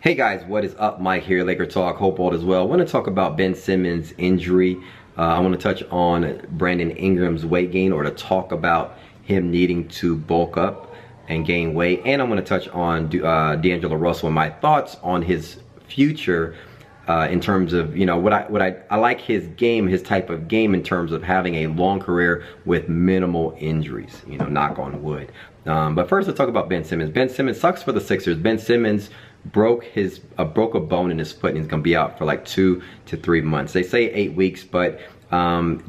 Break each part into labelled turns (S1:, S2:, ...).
S1: Hey guys, what is up? Mike here, Laker Talk, Hope all is well. I want to talk about Ben Simmons' injury. I want to touch on Brandon Ingram's weight gain, or to talk about him needing to bulk up and gain weight. And I'm going to touch on D'Angelo Russell and my thoughts on his future in terms of, you know, I like his game, his type of game, in terms of having a long career with minimal injuries, you know, knock on wood. But first, let's talk about Ben Simmons. Ben Simmons sucks for the Sixers. Ben Simmons broke a bone in his foot, and he's gonna be out for like 2 to 3 months. They say 8 weeks, but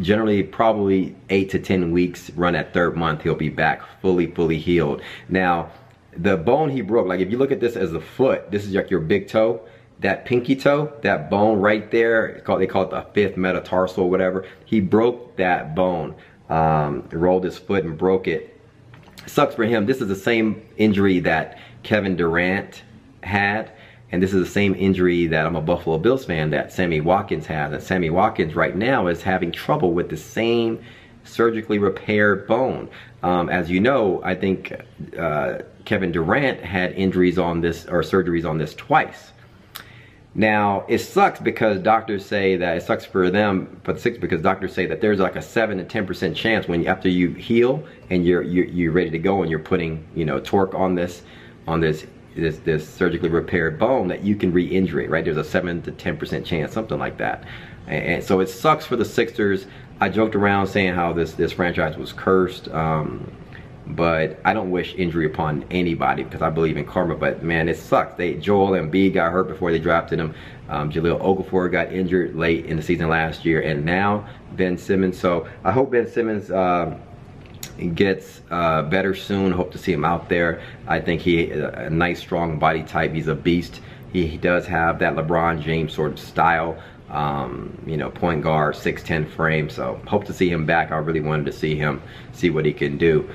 S1: generally probably 8 to 10 weeks. Run at third month, he'll be back fully healed. Now, the bone he broke, like if you look at this as the foot, this is like your big toe, that pinky toe, that bone right there, they call it the fifth metatarsal or whatever. He broke that bone, rolled his foot and broke it. Sucks for him. This is the same injury that Kevin Durant had, and this is the same injury that, I'm a Buffalo Bills fan, that Sammy Watkins has. And Sammy Watkins right now is having trouble with the same surgically repaired bone. As you know, I think Kevin Durant had injuries on this, or surgeries on this, twice. Now, it sucks because doctors say that it sucks for them, for the Sixers, because doctors say that there's like a 7 to 10% chance when after you heal and you're ready to go and you're putting, you know, torque on this surgically repaired bone, that you can re-injure it, right? There's a 7 to 10% chance, something like that. And so it sucks for the Sixers. I joked around saying how this franchise was cursed, but I don't wish injury upon anybody because I believe in karma. But man, it sucks. Joel Embiid got hurt before they drafted him. Jahlil Okafor got injured late in the season last year, and now Ben Simmons. So I hope Ben Simmons gets better soon. Hope to see him out there. I think he a nice strong body type. He's a beast. He does have that LeBron James sort of style, you know, point guard, 6'10" frame. So hope to see him back. I really wanted to see what he can do.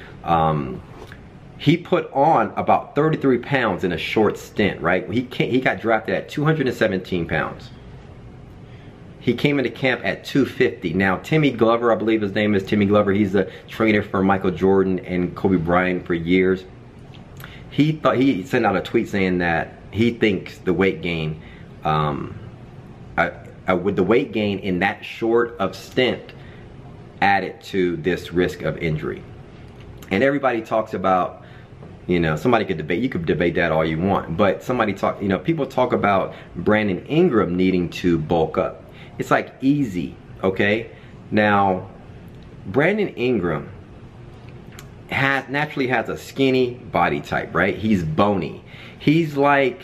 S1: He put on about 33 pounds in a short stint, right? He got drafted at 217 pounds. He came into camp at 250. Now, Timmy Glover, I believe his name is Timmy Glover. He's the trainer for Michael Jordan and Kobe Bryant for years. He sent out a tweet saying that he thinks the weight gain, with the weight gain in that short of stint, added to this risk of injury. And everybody talks about, you know, somebody could debate, you could debate that all you want, but people talk about Brandon Ingram needing to bulk up. It's like easy, okay? Brandon Ingram naturally has a skinny body type, right? He's bony. He's like,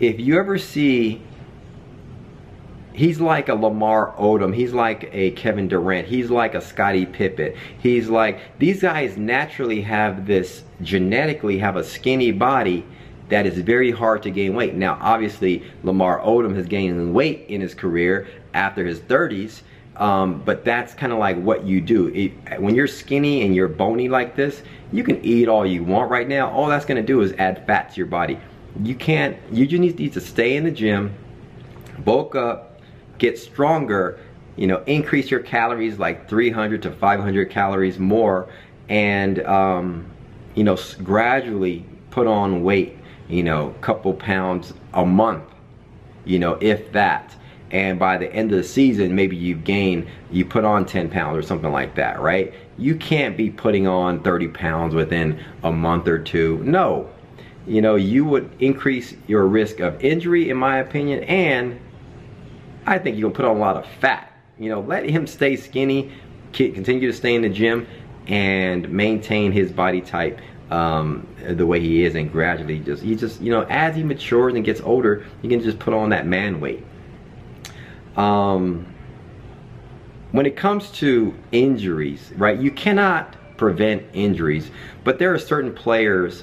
S1: if you ever see, he's like a Lamar Odom. He's like a Kevin Durant. He's like a Scottie Pippen. He's like, these guys naturally have this, genetically have a skinny body that is very hard to gain weight. Now, obviously, Lamar Odom has gained weight in his career after his 30s, but that's kind of like what you do. When you're skinny and you're bony like this, you can eat all you want right now. All that's going to do is add fat to your body. You just need to stay in the gym, bulk up, get stronger, you know, increase your calories like 300 to 500 calories more, and, you know, gradually put on weight, you know, couple pounds a month, you know, if that. And by the end of the season, maybe you put on 10 pounds or something like that, right? You can't be putting on 30 pounds within a month or two. No, you know, you would increase your risk of injury, in my opinion, and I think you're gonna put on a lot of fat. You know, let him stay skinny, continue to stay in the gym, and maintain his body type the way he is, and gradually you know, as he matures and gets older, you can just put on that man weight. When it comes to injuries, right, you cannot prevent injuries, but there are certain players,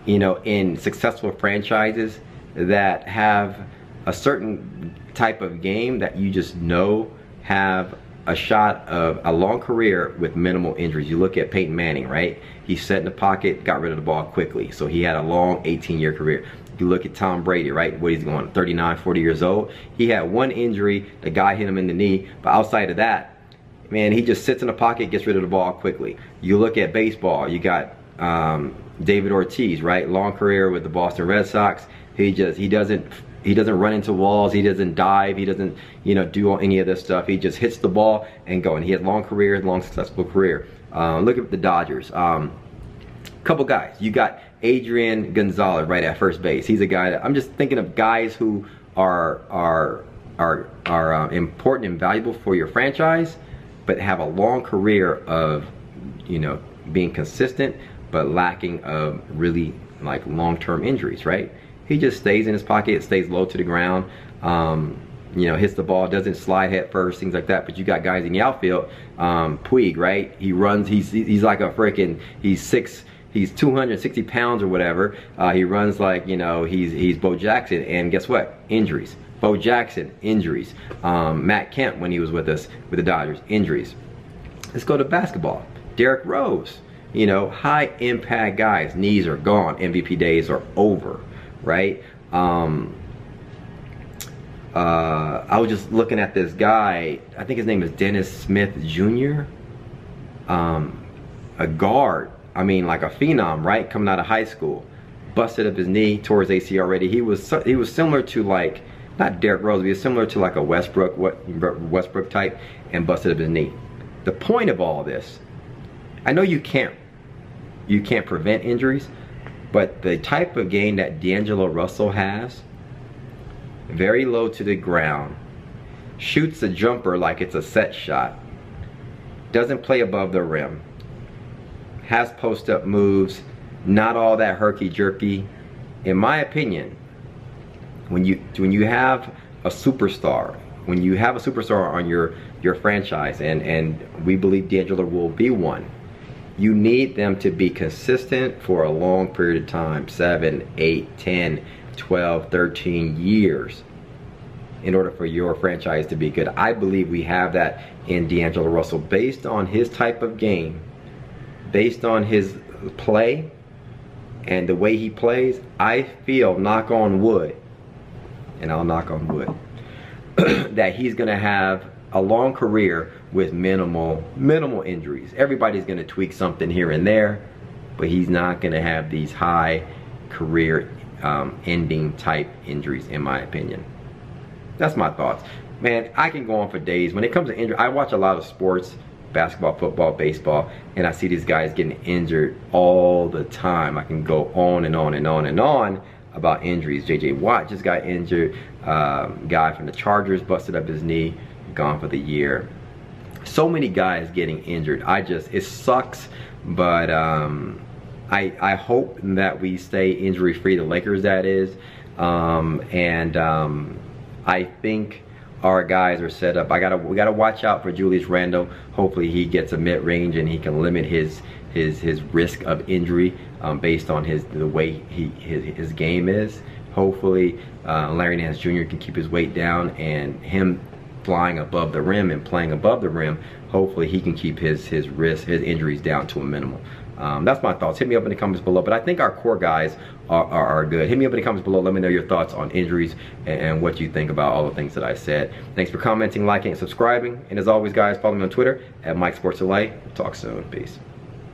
S1: you know, in successful franchises that have a certain type of game that you just know have a shot of a long career with minimal injuries. You look at Peyton Manning, right? He sat in the pocket, got rid of the ball quickly, so he had a long 18-year career. You look at Tom Brady, right? What he's going, 39, 40 years old. He had one injury, the guy hit him in the knee, but outside of that, man, he just sits in the pocket, gets rid of the ball quickly. You look at baseball, you got David Ortiz, right? Long career with the Boston Red Sox. He doesn't run into walls. He doesn't dive. He doesn't, you know, do any of this stuff. He just hits the ball and go. And he has long successful career. Look at the Dodgers. Couple guys. You got Adrian Gonzalez right at first base. He's a guy that I'm just thinking of guys who are important and valuable for your franchise, but have a long career of, you know, being consistent, but lacking of really like long-term injuries, right? He just stays in his pocket, stays low to the ground, you know, hits the ball, doesn't slide head first, things like that. But you got guys in the outfield, Puig, right? He runs, he's like a freaking, he's 260 pounds or whatever. He runs like, you know, he's Bo Jackson, and guess what? Injuries. Bo Jackson, injuries. Matt Kemp, when he was with us, with the Dodgers, injuries. Let's go to basketball. Derrick Rose, you know, high impact guys, knees are gone, MVP days are over, right? I was just looking at this guy, I think his name is Dennis Smith Jr., a guard, I mean like a phenom, right? Coming out of high school, busted up his knee, tore his ACL already. He was similar to like, not Derrick Rose, but he was similar to like a Westbrook type, and busted up his knee. The point of all this, I know you can't prevent injuries, but the type of game that D'Angelo Russell has, very low to the ground, shoots a jumper like it's a set shot, doesn't play above the rim, has post-up moves, not all that herky-jerky. In my opinion, when you have a superstar, on your franchise, and we believe D'Angelo will be one, you need them to be consistent for a long period of time, 7, 8, 10, 12, 13 years, in order for your franchise to be good. I believe we have that in D'Angelo Russell, based on his type of game, based on his play, and the way he plays. I feel, knock on wood, and I'll knock on wood, that he's gonna have a long career with minimal injuries. Everybody's gonna tweak something here and there, but he's not gonna have these high career ending type injuries, in my opinion. That's my thoughts. Man, I can go on for days. When it comes to injury, I watch a lot of sports, basketball, football, baseball, and I see these guys getting injured all the time. I can go on and on and on and on about injuries. JJ Watt just got injured. Guy from the Chargers busted up his knee, gone for the year. So many guys getting injured. It sucks, but I hope that we stay injury free, the Lakers that is, I think our guys are set up. We gotta watch out for Julius Randle. Hopefully he gets a mid-range and he can limit his risk of injury based on the way his game is. Hopefully Larry Nance Jr. can keep his weight down, and him flying above the rim and playing above the rim, hopefully he can keep his injuries down to a minimum. That's my thoughts. Hit me up in the comments below. But I think our core guys are good. Hit me up in the comments below. Let me know your thoughts on injuries and what you think about all the things that I said. Thanks for commenting, liking, and subscribing. And as always, guys, follow me on Twitter at MikeSportsLA. Talk soon. Peace.